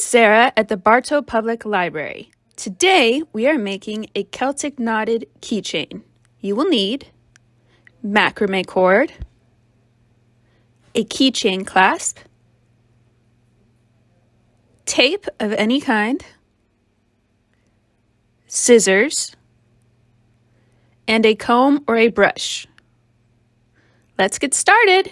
Sarah at the Bartow Public Library. Today we are making a Celtic knotted keychain. You will need macrame cord, a keychain clasp, tape of any kind, scissors, and a comb or a brush. Let's get started.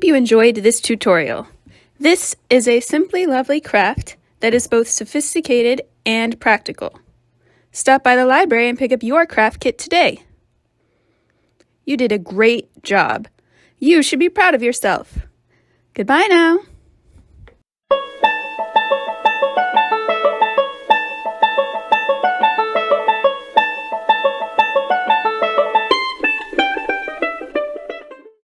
hope you enjoyed this tutorial. This is a simply lovely craft that is both sophisticated and practical. Stop by the library and pick up your craft kit today. You did a great job. You should be proud of yourself. Goodbye now.